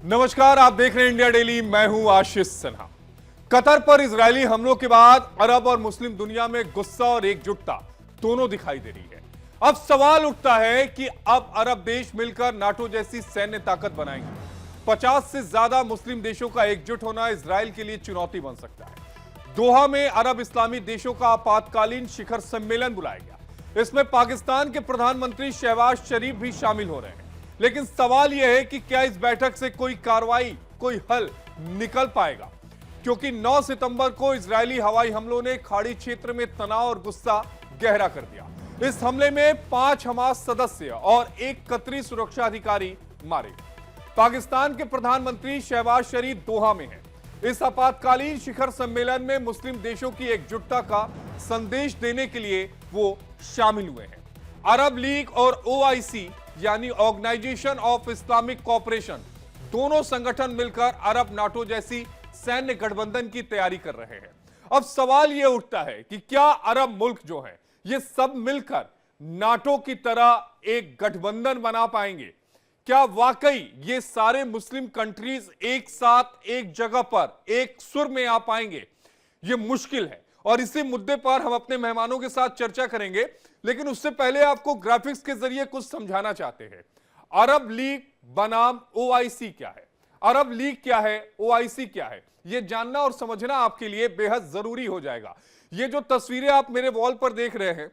नमस्कार, आप देख रहे हैं इंडिया डेली। मैं हूं आशीष सिन्हा। कतर पर इजरायली हमलों के बाद अरब और मुस्लिम दुनिया में गुस्सा और एकजुटता दोनों दिखाई दे रही है। अब सवाल उठता है कि अब अरब देश मिलकर नाटो जैसी सैन्य ताकत बनाएंगे। 50 से ज्यादा मुस्लिम देशों का एकजुट होना इजरायल के लिए चुनौती बन सकता है। दोहा में अरब इस्लामी देशों का आपातकालीन शिखर सम्मेलन बुलाया गया। इसमें पाकिस्तान के प्रधानमंत्री शहबाज शरीफ भी शामिल हो रहे हैं। लेकिन सवाल यह है कि क्या इस बैठक से कोई कार्रवाई, कोई हल निकल पाएगा? क्योंकि 9 सितंबर को इजरायली हवाई हमलों ने खाड़ी क्षेत्र में तनाव और गुस्सा गहरा कर दिया। इस हमले में 5 हमास सदस्य और 1 कतरी सुरक्षा अधिकारी मारे। पाकिस्तान के प्रधानमंत्री शहबाज शरीफ दोहा में हैं। इस आपातकालीन शिखर सम्मेलन में मुस्लिम देशों की एकजुटता का संदेश देने के लिए वो शामिल हुए हैं। अरब लीग और ओआईसी यानी ऑर्गेनाइजेशन ऑफ इस्लामिक कोऑपरेशन, दोनों संगठन मिलकर अरब नाटो जैसी सैन्य गठबंधन की तैयारी कर रहे हैं। अब सवाल यह उठता है कि क्या अरब मुल्क जो है ये सब मिलकर नाटो की तरह एक गठबंधन बना पाएंगे? क्या वाकई ये सारे मुस्लिम कंट्रीज एक साथ एक जगह पर एक सुर में आ पाएंगे? ये मुश्किल है और इसी मुद्दे पर हम अपने मेहमानों के साथ चर्चा करेंगे। लेकिन उससे पहले आपको ग्राफिक्स के जरिए कुछ समझाना चाहते हैं। अरब लीग बनाम ओआईसी क्या है, अरब लीग क्या है, ओआईसी क्या है, यह जानना और समझना आपके लिए बेहद जरूरी हो जाएगा। ये जो तस्वीरें आप मेरे वॉल पर देख रहे हैं,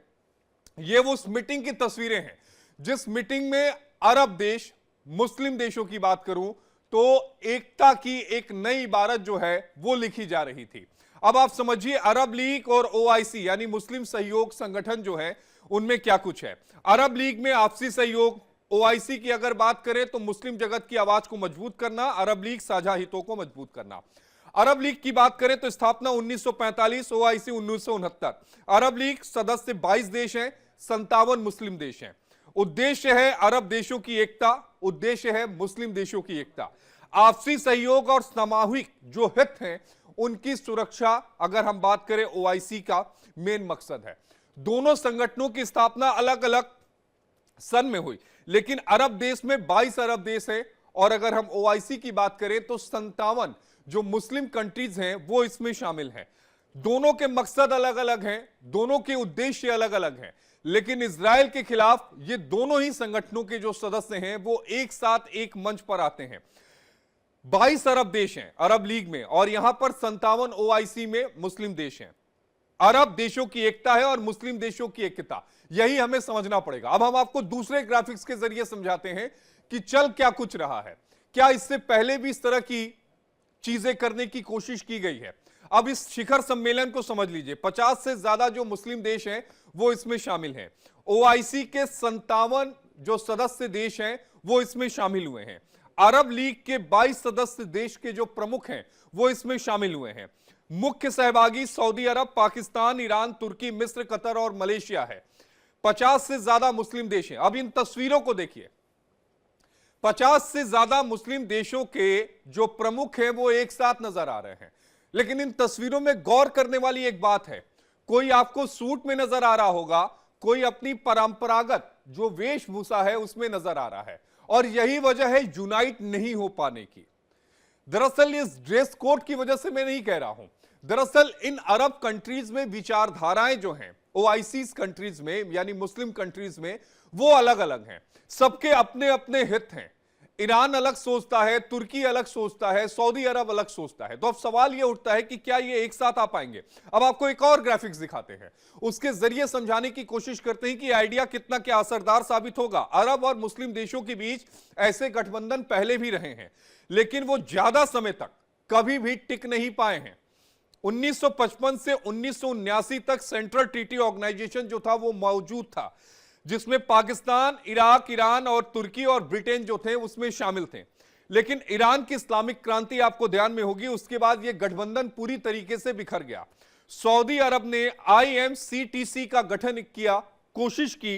ये वो उस मीटिंग की तस्वीरें हैं जिस मीटिंग में अरब देश, मुस्लिम देशों की बात करूं तो एकता की एक नई इबारत जो है वो लिखी जा रही थी। अब आप समझिए अरब लीग और ओआईसी यानी मुस्लिम सहयोग संगठन जो है उनमें क्या कुछ है। अरब लीग में आपसी सहयोग, ओआईसी की अगर बात करें तो मुस्लिम जगत की आवाज को मजबूत करना, अरब लीग साझा हितों को मजबूत करना। अरब लीग की बात करें तो स्थापना 1945, ओआईसी 1969। अरब लीग सदस्य 22 देश हैं, 57 मुस्लिम देश हैं। उद्देश्य है अरब देशों की एकता, उद्देश्य है मुस्लिम देशों की एकता। आपसी सहयोग और सामूहिक जो हित हैं उनकी सुरक्षा अगर हम बात करें ओआईसी का मेन मकसद है। दोनों संगठनों की स्थापना अलग अलग सन में हुई, लेकिन अरब देश में 22 अरब देश है और अगर हम ओआईसी की बात करें तो 57 जो मुस्लिम कंट्रीज हैं वो इसमें शामिल हैं। दोनों के मकसद अलग अलग हैं, दोनों के उद्देश्य अलग अलग हैं, लेकिन इजरायल के खिलाफ ये दोनों ही संगठनों के जो सदस्य हैं वो एक साथ एक मंच पर आते हैं। 22 अरब देश हैं अरब लीग में और यहां पर 57 ओआईसी में मुस्लिम देश हैं। अरब देशों की एकता है और मुस्लिम देशों की एकता, यही हमें समझना पड़ेगा। अब हम आपको दूसरे ग्राफिक्स के जरिए समझाते हैं कि चल क्या कुछ रहा है। क्या इससे पहले भी इस तरह की चीजें करने की कोशिश की गई है? अब इस शिखर सम्मेलन को समझ लीजिए। 50 से ज्यादा जो मुस्लिम देश हैं वो इसमें शामिल हैं। ओआईसी के 57 जो सदस्य देश हैं वो इसमें शामिल हुए हैं। अरब लीग के 22 सदस्य देश के जो प्रमुख हैं वो इसमें शामिल हुए हैं। मुख्य सहभागी सऊदी अरब, पाकिस्तान, ईरान, तुर्की, मिस्र, कतर और मलेशिया है। 50 से ज्यादा मुस्लिम देश हैं। अब इन तस्वीरों को देखिए। 50 से ज्यादा मुस्लिम देशों के जो प्रमुख हैं वो एक साथ नजर आ रहे हैं। लेकिन इन तस्वीरों में गौर करने वाली एक बात है, कोई आपको सूट में नजर आ रहा होगा, कोई अपनी परंपरागत जो वेशभूषा है उसमें नजर आ रहा है और यही वजह है यूनाइट नहीं हो पाने की। दरअसल इस ड्रेस कोड की वजह से मैं नहीं कह रहा हूं। दरअसल इन अरब कंट्रीज में विचारधाराएं जो हैं ओआईसी कंट्रीज में यानी मुस्लिम कंट्रीज में वो अलग अलग हैं। सबके अपने अपने हित हैं। ईरान अलग सोचता है, तुर्की अलग सोचता है, सऊदी अरब अलग सोचता है। तो अब सवाल यह उठता है कि क्या ये एक साथ आ पाएंगे? अब आपको एक और ग्राफिक्स दिखाते हैं, उसके जरिए समझाने की कोशिश करते हैं कि आइडिया कितना क्या असरदार साबित होगा। अरब और मुस्लिम देशों के बीच ऐसे गठबंधन पहले भी रहे हैं, लेकिन वो ज्यादा समय तक कभी भी टिक नहीं पाए हैं। 1955 से 1979 तक सेंट्रल ट्रीटी ऑर्गेनाइजेशन जो था वो मौजूद था, जिसमें पाकिस्तान, इराक, ईरान और तुर्की और ब्रिटेन जो थे उसमें शामिल थे। लेकिन ईरान की इस्लामिक क्रांति आपको ध्यान में होगी, उसके बाद यह गठबंधन पूरी तरीके से बिखर गया। सऊदी अरब ने आईएमसीटीसी का गठन किया, कोशिश की।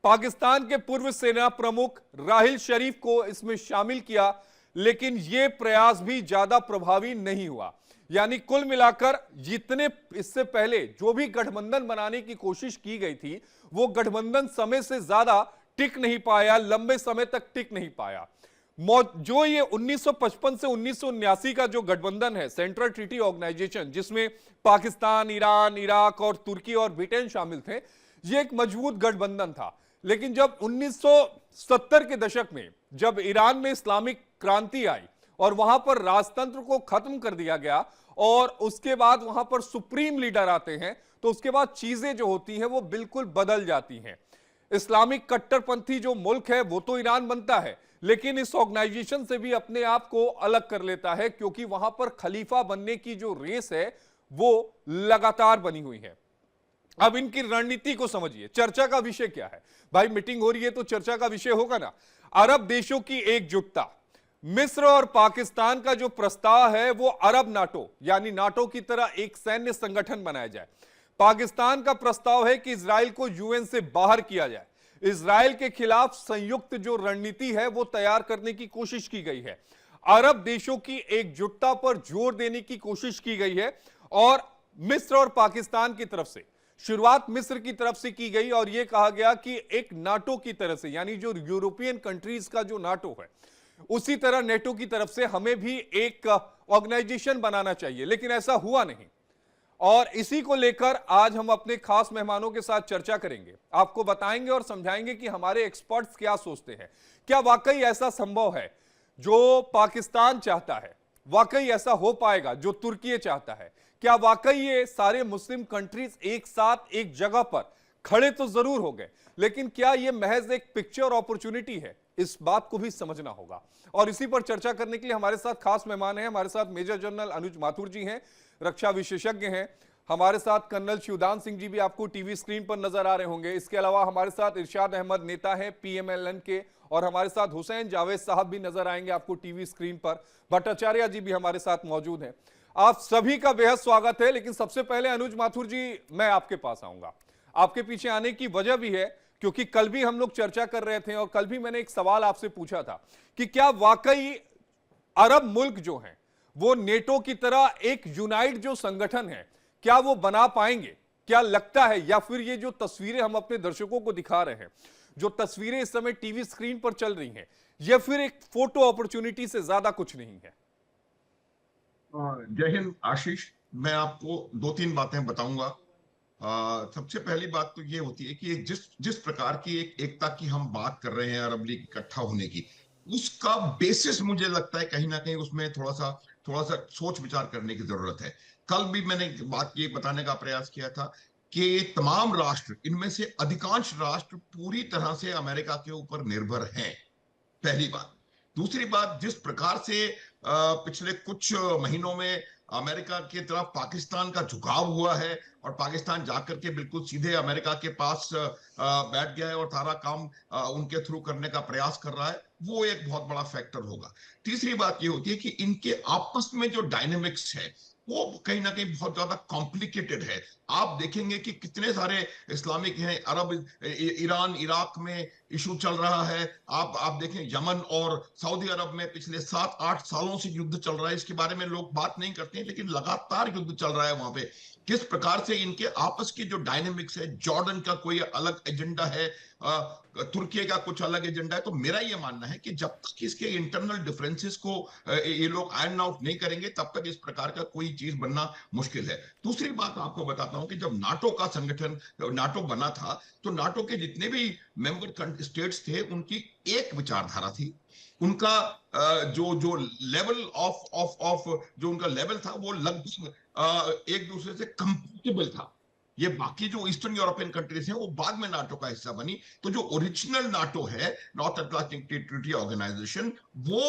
पाकिस्तान के पूर्व सेना प्रमुख राहिल शरीफ को इसमें शामिल किया, लेकिन यह प्रयास भी ज्यादा प्रभावी नहीं हुआ। यानी कुल मिलाकर जितने इससे पहले जो भी गठबंधन बनाने की कोशिश की गई थी वो गठबंधन समय से ज्यादा टिक नहीं पाया, लंबे समय तक टिक नहीं पाया। जो ये 1955 से 1979 का जो गठबंधन है, सेंट्रल ट्रीटी ऑर्गेनाइजेशन, जिसमें पाकिस्तान, ईरान, इराक और तुर्की और ब्रिटेन शामिल थे, ये एक मजबूत गठबंधन था। लेकिन जब 1970 के दशक में जब ईरान में इस्लामिक क्रांति आई और वहां पर राजतंत्र को खत्म कर दिया गया और उसके बाद वहां पर सुप्रीम लीडर आते हैं, तो उसके बाद चीजें जो होती हैं वो बिल्कुल बदल जाती हैं। इस्लामिक कट्टरपंथी जो मुल्क है वो तो ईरान बनता है, लेकिन इस ऑर्गेनाइजेशन से भी अपने आप को अलग कर लेता है, क्योंकि वहां पर खलीफा बनने की जो रेस है वो लगातार बनी हुई है। अब इनकी रणनीति को समझिए। चर्चा का विषय क्या है भाई? मीटिंग हो रही है तो चर्चा का विषय होगा ना। अरब देशों की एकजुटता। मिस्र और पाकिस्तान का जो प्रस्ताव है वो अरब नाटो यानी नाटो की तरह एक सैन्य संगठन बनाया जाए। पाकिस्तान का प्रस्ताव है कि इजराइल को यूएन से बाहर किया जाए। इजराइल के खिलाफ संयुक्त जो रणनीति है वो तैयार करने की कोशिश की गई है। अरब देशों की एकजुटता पर जोर देने की कोशिश की गई है और मिस्र और पाकिस्तान की तरफ से शुरुआत मिस्र की तरफ से की गई और यह कहा गया कि एक नाटो की तरह से, यानी जो यूरोपियन कंट्रीज का जो नाटो है उसी तरह नेटो की तरफ से हमें भी एक ऑर्गेनाइजेशन बनाना चाहिए। लेकिन ऐसा हुआ नहीं और इसी को लेकर आज हम अपने खास मेहमानों के साथ चर्चा करेंगे। आपको बताएंगे और समझाएंगे कि हमारे एक्सपर्ट्स क्या सोचते हैं। क्या वाकई ऐसा संभव है जो पाकिस्तान चाहता है? वाकई ऐसा हो पाएगा जो तुर्की चाहता है? क्या वाकई ये सारे मुस्लिम कंट्रीज एक साथ एक जगह पर खड़े तो जरूर हो गए, लेकिन क्या ये महज एक पिक्चर अपॉर्चुनिटी है? इस बात को भी समझना होगा। और इसी पर चर्चा करने के लिए हमारे साथ खास मेहमान हैं। हमारे साथ मेजर जनरल अनुज माथुर जी हैं, रक्षा विशेषज्ञ हैं। हमारे साथ कर्नल शिवदान सिंह जी भी आपको टीवी स्क्रीन पर नजर आ रहे होंगे। इसके अलावा हमारे साथ इरशाद अहमद नेता है पीएमएलएन के, और हमारे साथ हुसैन जावेद साहब भी नजर आएंगे आपको टीवी स्क्रीन पर। भट्टाचार्य जी भी हमारे साथ मौजूद हैं। आप सभी का बेहद स्वागत है। लेकिन सबसे पहले अनुज माथुर जी, मैं आपके पास आऊंगा। आपके पीछे आने की वजह भी है क्योंकि कल भी हम लोग चर्चा कर रहे थे और कल भी मैंने एक सवाल आपसे पूछा था कि क्या वाकई अरब मुल्क जो हैं वो नेटो की तरह एक यूनाइट जो संगठन है क्या वो बना पाएंगे? क्या लगता है, या फिर ये जो तस्वीरें हम अपने दर्शकों को दिखा रहे हैं, जो तस्वीरें इस समय टीवी स्क्रीन पर चल रही हैं, ये फिर एक फोटो अपॉर्चुनिटी से ज्यादा कुछ नहीं है? जय हिंद आशीष, मैं आपको दो तीन बातें बताऊंगा। सबसे पहली बात तो ये होती है कि जिस जिस प्रकार की एक एकता की हम बात कर रहे हैं अरब लीग इकट्ठा होने की, उसका बेसिस मुझे लगता है कहीं ना कहीं उसमें थोड़ा सा सोच विचार करने की जरूरत है। कल भी मैंने बात ये बताने का प्रयास किया था कि तमाम राष्ट्र, इनमें से अधिकांश राष्ट्र पूरी तरह से अमेरिका के ऊपर निर्भर हैं, पहली बात। दूसरी बात, जिस प्रकार से पिछले कुछ महीनों में अमेरिका की तरफ पाकिस्तान का झुकाव हुआ है और पाकिस्तान जाकर के बिल्कुल सीधे अमेरिका के पास बैठ गया है और सारा काम उनके थ्रू करने का प्रयास कर रहा है, वो एक बहुत बड़ा फैक्टर होगा। तीसरी बात ये होती है कि इनके आपस में जो डायनेमिक्स है वो कहीं ना कहीं बहुत ज्यादा कॉम्प्लिकेटेड है। आप देखेंगे कि कितने सारे इस्लामिक हैं, अरब, ईरान, इराक में इशू चल रहा है। आप देखें यमन और सऊदी अरब में पिछले 7-8 सालों से युद्ध चल रहा है। इसके बारे में लोग बात नहीं करते हैं, लेकिन लगातार युद्ध चल रहा है वहां पे। किस प्रकार से इनके आपस की जो डायनेमिक्स है, जॉर्डन का कोई अलग एजेंडा है, तुर्की का कुछ अलग एजेंडा है। तो मेरा ये मानना है कि जब तक इसके इंटरनल डिफरेंसेस को ये लोग आयरन आउट नहीं करेंगे, तब तक इस प्रकार का कोई चीज बनना मुश्किल है। दूसरी बात आपको बताता हूं कि जब नाटो का संगठन, नाटो बना था, तो नाटो के जितने भी मेंबर स्टेट्स थे उनकी एक विचारधारा थी। उनका जो जो लेवल ऑफ जो उनका लेवल था वो लगभग एक दूसरे से कंपेटेबल था। ये बाकी जो ईस्टर्न यूरोपियन कंट्रीज हैं वो बाद में नाटो का हिस्सा बनी। तो जो ओरिजिनल नाटो है, नॉर्थ अटलांटिक ट्रीटी ऑर्गेनाइजेशन, वो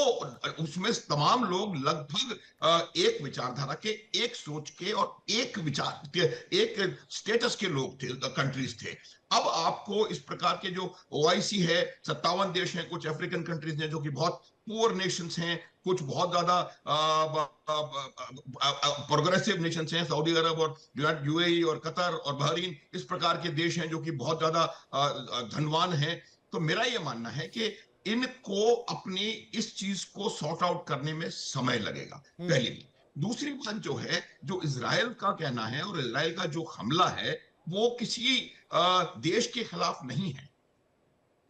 उसमें तमाम लोग लगभग एक विचारधारा के, एक सोच के और एक विचार के, एक स्टेटस के लोग थे, कंट्रीज थे। अब आपको इस प्रकार के जो ओआईसी है, 57 देश हैं, कुछ अफ्रीकन कंट्रीज हैं जो कि बहुत पुअर नेशंस हैं, कुछ बहुत ज्यादा प्रोग्रेसिव नेशंस हैं, सऊदी अरब और यूएई और कतर और बहरीन, इस प्रकार के देश हैं जो कि बहुत ज्यादा धनवान हैं। तो मेरा यह मानना है कि इनको अपनी इस चीज को सॉर्ट आउट करने में समय लगेगा, पहली बात। दूसरी बात जो है, जो इजराइल का कहना है और इजराइल का जो हमला है वो किसी देश के खिलाफ नहीं है,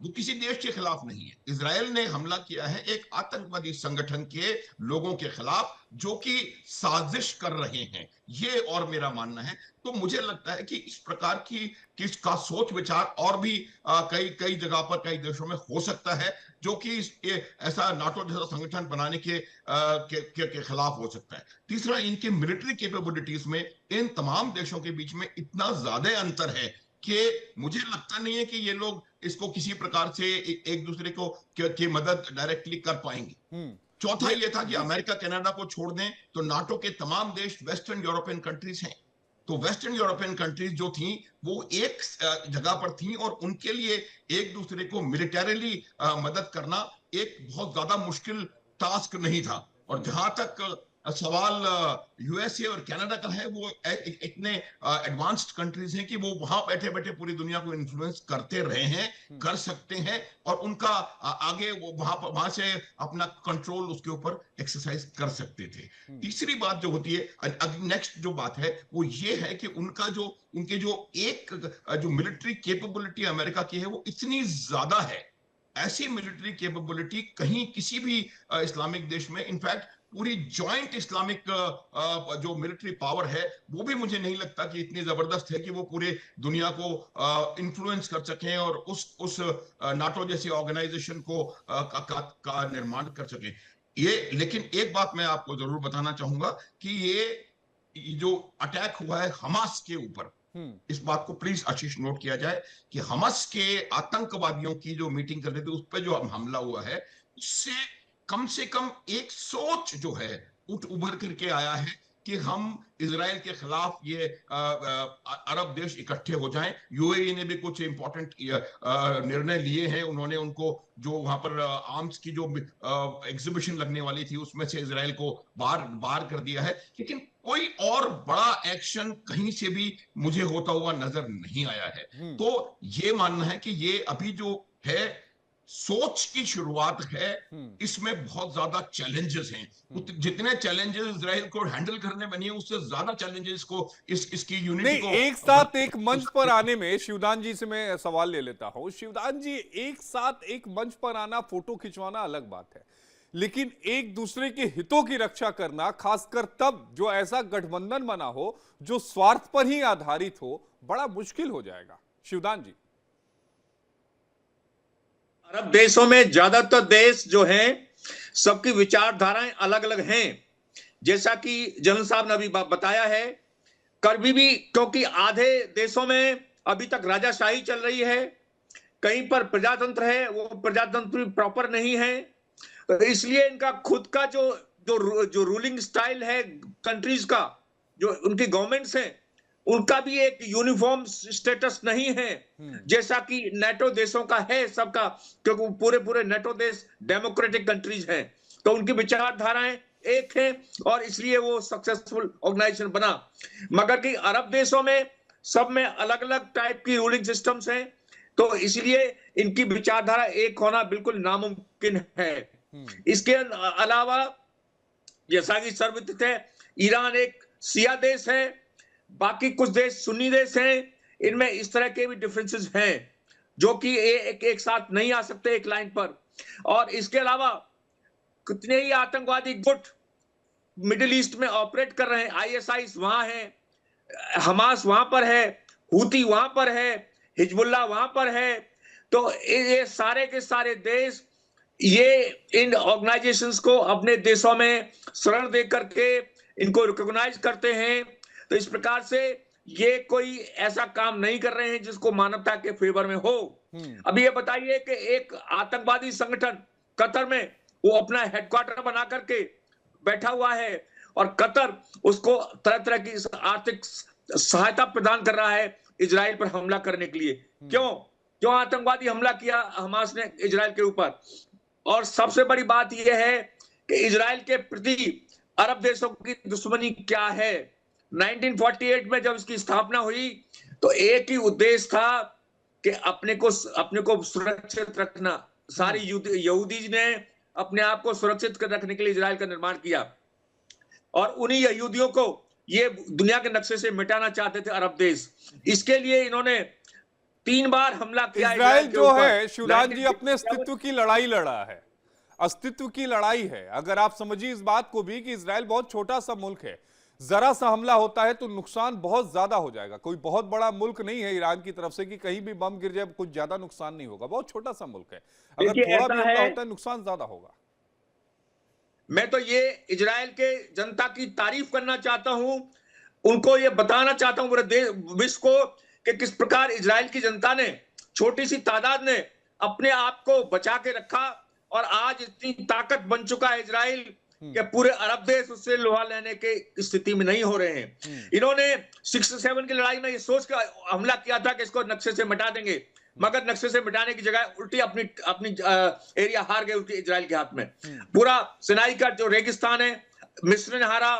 वो किसी देश के खिलाफ नहीं है। इजराइल ने हमला किया है एक आतंकवादी संगठन के लोगों के खिलाफ जो कि साजिश कर रहे हैं, ये और मेरा मानना है। तो मुझे लगता है कि इस प्रकार की किसका सोच विचार और भी कई कई जगह पर कई देशों में हो सकता है, जो कि ऐसा नाटो जैसा संगठन बनाने के खिलाफ हो सकता है। तीसरा, इनके मिलिट्री कैपेबिलिटीज में इन तमाम देशों के बीच में इतना ज्यादा अंतर है कि मुझे लगता नहीं है कि ये लोग इसको किसी प्रकार से एक दूसरे को की मदद डायरेक्टली कर पाएंगे। चौथा ये था कि अमेरिका कनाडा को छोड़ दें तो नाटो के तमाम देश वेस्टर्न यूरोपियन कंट्रीज हैं। तो वेस्टर्न यूरोपियन कंट्रीज जो थी वो एक जगह पर थी और उनके लिए एक दूसरे को मिलिटरीली मदद करना एक बहुत ज्यादा मुश्किल टास्क नहीं था। और जहां तक सवाल यूएसए और कनाडा का है, वो इतने एडवांस्ड कंट्रीज हैं कि वो वहां बैठे बैठे पूरी दुनिया को इन्फ्लुएंस करते रहे हैं, कर सकते हैं, और उनका आगे वो वहां से अपना कंट्रोल उसके ऊपर एक्सरसाइज कर सकते थे। तीसरी बात जो होती है, नेक्स्ट जो बात है वो ये है कि उनके जो मिलिट्री कैपेबिलिटी अमेरिका की है वो इतनी ज्यादा है। ऐसी मिलिट्री कैपेबिलिटी कहीं किसी भी इस्लामिक देश में, इनफैक्ट पूरी जॉइंट इस्लामिक जो मिलिट्री पावर है वो भी मुझे नहीं लगता कि इतनी जबरदस्त है कि वो पूरे दुनिया को इन्फ्लुएंस कर सकें और उस नाटो जैसी ऑर्गेनाइजेशन को का निर्माण कर सकें। लेकिन एक बात मैं आपको जरूर बताना चाहूंगा कि ये जो अटैक हुआ है हमास के ऊपर, इस बात को प्लीज आशीष नोट किया जाए कि हमास के आतंकवादियों की जो मीटिंग कर रहे थे उस पर जो हमला हुआ है, उससे कम एक सोच जो है उभर करके आया है कि हम इजराइल के खिलाफ ये अरब देश इकट्ठे हो जाएं। यूएई ने भी कुछ इंपॉर्टेंट निर्णय लिए हैं। उन्होंने उनको जो वहां पर आर्म्स की जो एग्जीबिशन लगने वाली थी उसमें से इजराइल को बाहर कर दिया है। लेकिन कोई और बड़ा एक्शन कहीं से भी मुझे होता हुआ नजर नहीं आया है। तो ये मानना है कि ये अभी जो है सोच की शुरुआत है, इसमें बहुत ज्यादा चैलेंजेस हैं। जितने चैलेंजेस इजराइल को हैंडल करने में नहीं है, उससे ज्यादा चैलेंजेस को इसकी यूनिटी को एक साथ एक मंच पर आने में, शिवदान जी से मैं सवाल ले लेता हूं। शिवदान जी, एक साथ एक मंच पर आना, फोटो खिंचवाना अलग बात है, लेकिन एक दूसरे के हितों की रक्षा करना, खासकर तब जो ऐसा गठबंधन बना हो जो स्वार्थ पर ही आधारित हो, बड़ा मुश्किल हो जाएगा। शिवदान जी, अरब देशों में ज्यादातर देश जो हैं सबकी विचारधाराएं अलग अलग हैं, जैसा कि जनरल साहब ने अभी बताया है। कभी भी, क्योंकि आधे देशों में अभी तक राजाशाही चल रही है, कहीं पर प्रजातंत्र है, वो प्रजातंत्र भी प्रॉपर नहीं है, तो इसलिए इनका खुद का जो रूलिंग स्टाइल है कंट्रीज का, जो उनकी गवर्नमेंट्स हैं, उनका भी एक यूनिफॉर्म स्टेटस नहीं है जैसा कि नेटो देशों का है सबका, क्योंकि पूरे नेटो देश डेमोक्रेटिक कंट्रीज हैं, तो उनकी विचारधाराएं एक है और इसलिए वो सक्सेसफुल ऑर्गेनाइजेशन बना। मगर कि अरब देशों में सब में अलग अलग टाइप की रूलिंग सिस्टम्स हैं, तो इसलिए इनकी विचारधारा एक होना बिल्कुल नामुमकिन है। इसके अलावा जैसा कि सर्वविदित है, ईरान एक शिया देश है, बाकी कुछ देश सुन्नी देश हैं। इनमें इस तरह के भी डिफरेंसेस हैं जो कि एक साथ नहीं आ सकते एक लाइन पर। और इसके अलावा कितने ही आतंकवादी गुट मिडिल ईस्ट में ऑपरेट कर रहे हैं। आईएसआई वहां है, हमास वहां पर है, हूती वहां पर है, हिजबुल्लाह वहां पर है। तो ये सारे के सारे देश ये इन ऑर्गेनाइजेशंस को अपने देशों में शरण दे करके इनको रिकॉग्नाइज करते हैं। तो इस प्रकार से ये कोई ऐसा काम नहीं कर रहे हैं जिसको मानवता के फेवर में हो। अभी ये बताइए कि एक आतंकवादी संगठन कतर में वो अपना हेडक्वार्टर बना करके बैठा हुआ है और कतर उसको तरह तरह की आर्थिक सहायता प्रदान कर रहा है इजराइल पर हमला करने के लिए। क्यों आतंकवादी हमला किया हमास ने इजराइल के ऊपर? और सबसे बड़ी बात यह है कि इजराइल के प्रति अरब देशों की दुश्मनी क्या है। 1948 में जब इसकी स्थापना हुई तो एक ही उद्देश्य था कि अपने को सुरक्षित रखना। सारी यहूदी ने अपने आप को सुरक्षित रखने के लिए इजराइल का निर्माण किया और उन्हीं यहूदियों को ये दुनिया के नक्शे से मिटाना चाहते थे अरब देश। इसके लिए इन्होंने 3 बार हमला किया इजराइल के जो ऊपर। है शिवराज जी अपने 1967 अस्तित्व की लड़ाई लड़ा है, अस्तित्व की लड़ाई है। अगर आप समझिए इस बात को भी कि इजराइल बहुत छोटा सा मुल्क है, जरा सा हमला होता है तो नुकसान बहुत ज्यादा हो जाएगा। कोई बहुत बड़ा मुल्क नहीं है ईरान की तरफ से कि कहीं भी बम गिर जाए कुछ ज्यादा नुकसान नहीं होगा, बहुत छोटा सा मुल्क है। अगर देखिए, थोड़ा भी ऐसा हमला है, होता है नुकसान ज्यादा होगा। मैं तो ये इजराइल के जनता की तारीफ करना चाहता हूं, उनको ये बताना चाहता हूं पूरे देश विश्व को कि किस प्रकार इजराइल की जनता ने, छोटी सी तादाद ने अपने आप को बचा के रखा और आज इतनी ताकत बन चुका है इजराइल कि पूरे अरब देश उससे लोहा लेने के स्थिति में नहीं हो रहे हैं। इन्होंने 67 की लड़ाई में ये सोच कर हमला किया था कि इसको नक्शे से मिटा देंगे, मगर नक्शे से मिटाने की जगह उल्टी अपनी अपनी एरिया हार गए उल्टी इजराइल के हाथ में। पूरा सिनाई का जो रेगिस्तान है मिस्र ने हारा,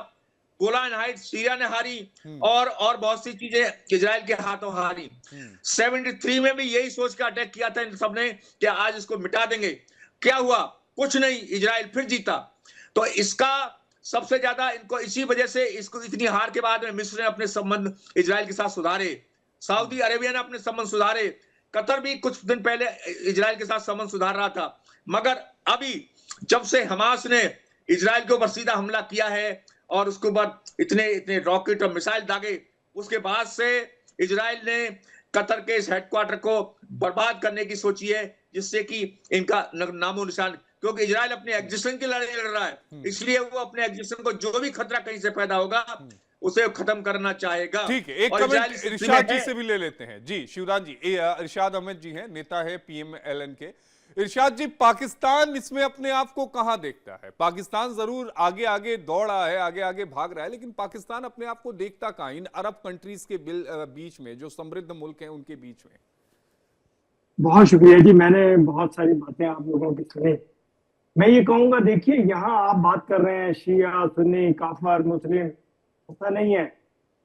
गोलान हाइट्स सीरिया ने हारी और बहुत सी चीजें इजराइल के हाथों हारी। 73 में भी यही सोच कर अटैक किया था इन सबने कि आज इसको मिटा देंगे। क्या हुआ? कुछ नहीं, इजराइल फिर जीता। तो इसका सबसे ज्यादा इनको इसी वजह से इसको इतनी हार के बाद में मिस्र ने अपने संबंध इजराइल के साथ सुधारे, सऊदी अरेबिया ने अपने संबंध सुधारे, कतर भी कुछ दिन पहले इजराइल के साथ संबंध सुधार रहा था। मगर अभी जब से हमास ने इजराइल के ऊपर सीधा हमला किया है और उसके ऊपर इतने इतने रॉकेट और मिसाइल दागे, उसके बाद से इजराइल ने कतर के इस हेडक्वार्टर को बर्बाद करने की सोची है, जिससे कि इनका नामो निशान, क्योंकि इजराइल अपने एग्जिस्टेंस की लड़ाई लड़ रहा है, इसलिए वो अपने एग्जिस्टेंस को जो भी खतरा कहीं से पैदा होगा उसे खत्म करना चाहेगा। ठीक है, एक और कमेंट इजराइल इरशाद जी से भी ले लेते हैं। जी शिवराज जी, इरशाद अहमद जी हैं, नेता है PMLN के। इरशाद जी, पाकिस्तान इसमें अपने आप को कहां देखता है? पाकिस्तान जरूर आगे आगे दौड़ रहा है, आगे आगे भाग रहा है, लेकिन पाकिस्तान अपने आप को देखता कहां इन अरब कंट्रीज के बीच में, जो समृद्ध मुल्क हैं उनके बीच में? बहुत शुक्रिया जी, मैंने बहुत सारी बातें आप लोगों की सुनी। मैं ये कहूंगा, देखिए यहाँ आप बात कर रहे हैं शिया सुन्नी काफर मुस्लिम, ऐसा नहीं है।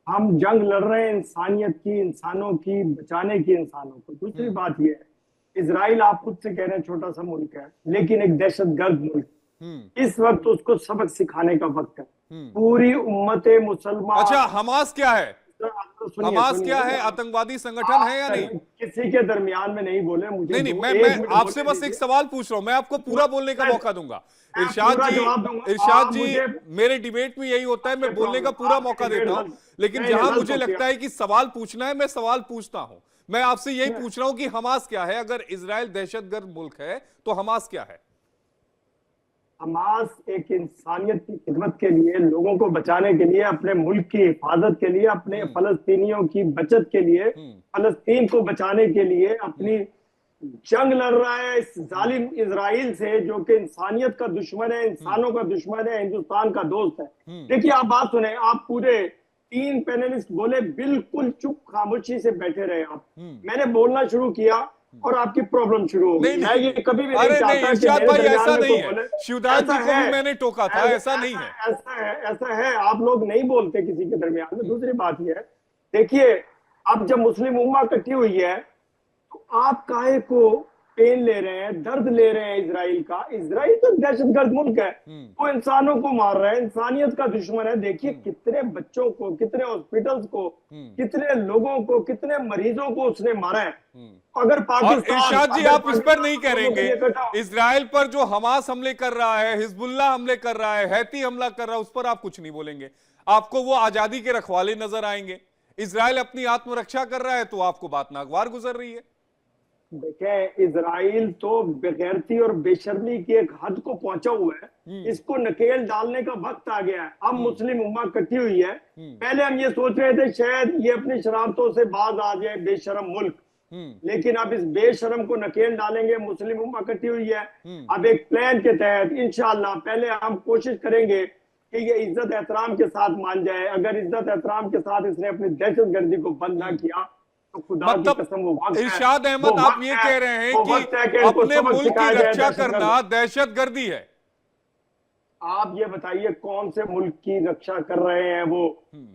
हम जंग लड़ रहे हैं इंसानियत की, इंसानों की, बचाने की इंसानों को। दूसरी बात यह है, इजराइल आप खुद से कह रहे हैं छोटा सा मुल्क है, लेकिन एक दहशतगर्द मुल्क। इस वक्त उसको सबक सिखाने का वक्त है। पूरी उम्मत मुसलमान। अच्छा, हमास क्या है? सुनिए, हमास क्या है? आतंकवादी संगठन है या नहीं? किसी के दरमियान में नहीं बोले मुझे। नहीं, मैं आपसे बस एक सवाल पूछ रहा हूं, मैं आपको पूरा बोलने का मौका दूंगा। इरशाद जी, मेरे डिबेट में यही होता है, मैं बोलने का पूरा मौका देता हूं, लेकिन जहां मुझे लगता है कि सवाल पूछना है, मैं सवाल पूछता हूं। मैं आपसे यही पूछ रहा हूं कि हमास क्या है? अगर इजराइल दहशतगर्द मुल्क है तो हमास क्या है? हमास एक इंसानियत की खिदमत के लिए, लोगों को बचाने के लिए, अपने मुल्क की हिफाजत के लिए, अपने फलस्तीनियों की बचत के लिए, फलस्तीन को बचाने के लिए अपनी जंग लड़ रहा है इस जालिम इजराइल से, जो कि इंसानियत का दुश्मन है, इंसानों का दुश्मन है, हिंदुस्तान का दोस्त है। देखिए, आप बात सुने, आप पूरे 3 पैनलिस्ट बोले, बिल्कुल चुप खामोशी से बैठे रहे आप। मैंने बोलना शुरू किया और आपकी प्रॉब्लम शुरू हो गई। मैं ये कभी भी नहीं चाहता इरशाद भाई, ऐसा नहीं है। शिवराज जी को भी मैंने टोका था, ऐसा नहीं है। ऐसा है, आप लोग नहीं बोलते किसी के दरमियान में। दूसरी बात यह है, देखिए, अब जब मुस्लिम उम्मा इकट्ठी हुई है तो आप काहे को पेन ले रहे हैं, दर्द ले रहे हैं इजराइल का? इजराइल तो दहशतगर्द मुल्क है, वो इंसानों को मार रहा है, इंसानियत का दुश्मन है। देखिए कितने बच्चों को, कितने हॉस्पिटल्स को, कितने लोगों को, कितने मरीजों को उसने मारा है। अगर पाकिस्तान, इरशाद जी, आप इस पर नहीं करेंगे? इजराइल पर जो हमास हमले कर रहा है, हिजबुल्लाह हमले कर रहा है, हैती हमला कर रहा है, उस पर आप कुछ नहीं बोलेंगे? आपको वो आजादी के रखवाले नजर आएंगे। इजराइल अपनी आत्मरक्षा कर रहा है तो आपको बात नागवार गुजर रही है। देखें, इजराइल तो बेगैरती और बेशर्मी की एक हद को पहुंचा हुआ है। इसको नकेल डालने का वक्त आ गया है। अब मुस्लिम उम्मा इकट्ठी हुई है। पहले हम ये सोच रहे थे शायद ये अपनी शरारतों से बाज आ जाए, बेशरम मुल्क, लेकिन अब इस बेशरम को नकेल डालेंगे। मुस्लिम उम्मा इकट्ठी हुई है। अब एक प्लान के तहत इंशाअल्लाह पहले हम कोशिश करेंगे कि ये इज्जत एहतराम के साथ मान जाए। अगर इज्जत एहतराम के साथ इसने अपनी दहशतगर्दी को बंद ना किया तो खुदा की कसम वो वक्त है। इरशाद अहमद, आप ये कह रहे हैं कि अपने मुल्क की रक्षा करना दहशतगर्दी है? आप ये बताइए, कौन से मुल्क की रक्षा कर रहे हैं वो?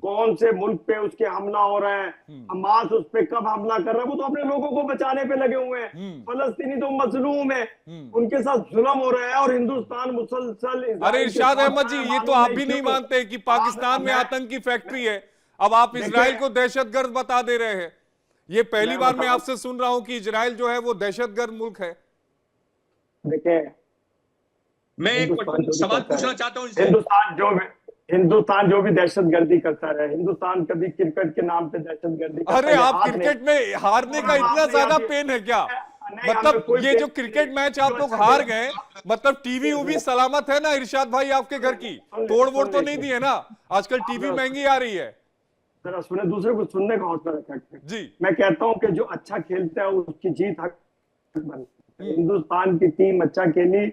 कौन से मुल्क पे उसके हमला हो रहा है? हमास उस पे कब हमला कर रहा है? वो तो अपने लोगों को बचाने पे लगे हुए हैं। फलस्तीनी तो मजलूम है, उनके साथ जुल्म हो रहा है और हिंदुस्तान मुसलसल। अरे इरशाद अहमद जी, ये तो आप भी नहीं मानते कि पाकिस्तान में आतंक की फैक्ट्री है? अब आप इजराइल को दहशतगर्द बता दे रहे हैं। ये पहली मैं बार मैं बताऊं- आपसे सुन रहा हूं कि इजराइल जो है वो दहशतगर्द मुल्क है। देखिए, मैं एक हिंदुस्तान जो भी सवाल करता पूछना है, चाहता हूं इनसे। हिंदुस्तान जो भी दहशतगर्दी करता रहे, हिंदुस्तान कभी क्रिकेट के नाम पे दहशतगर्दी करता अरे है, ये आप हाथ नहीं। क्रिकेट में हारने का इतना ज्यादा पेन है क्या? नहीं, हमें मतलब कोई ये पेन जो नहीं क्रिकेट है। मैच जो आप लोग अच्छा हार खेल- गए, मतलब टीवी उवी सलामत है ना इरशाद भाई आपके घर की? तोड़ वोड़ तो नहीं दी है ना? आजकल टीवी महंगी आ रही है। जरा सुने, दूसरे को सुनने का हौसला रखा। जी। मैं कहता हूं कि जो अच्छा खेलता है उसकी जीत हक बनती है। हम्म। हिंदुस्तान की टीम अच्छा खेली,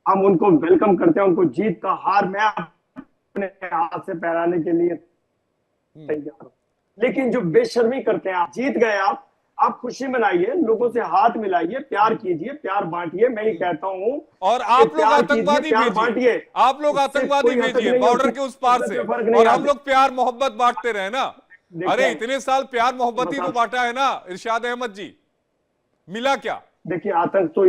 हम उनको वेलकम करते हैं, उनको जीत का हार मैं अपने हाथ से पहनाने के लिए तैयार हूं। लेकिन जो बेशर्मी करते हैं, आप जीत गए, आप खुशी मनाइए, लोगों से हाथ मिलाइए, प्यार कीजिए, प्यार बांटिए। मैं ये कहता हूं और कि आप लोग प्यार कीजिए, आतंकवादी प्यार भेजिए, बांटिए। आप लोग इससे आतंकवादी कोई हतक भेजिए नहीं बॉर्डर होती, के उस पार से, इससे फर्क नहीं और हम आती। लोग प्यार मोहब्बत बांटते रहे ना। अरे देखिए, इतने साल प्यार मोहब्बत ही बता- तो बांटा है ना इरशाद अहमद जी, मिला क्या? देखिए, आतंक तो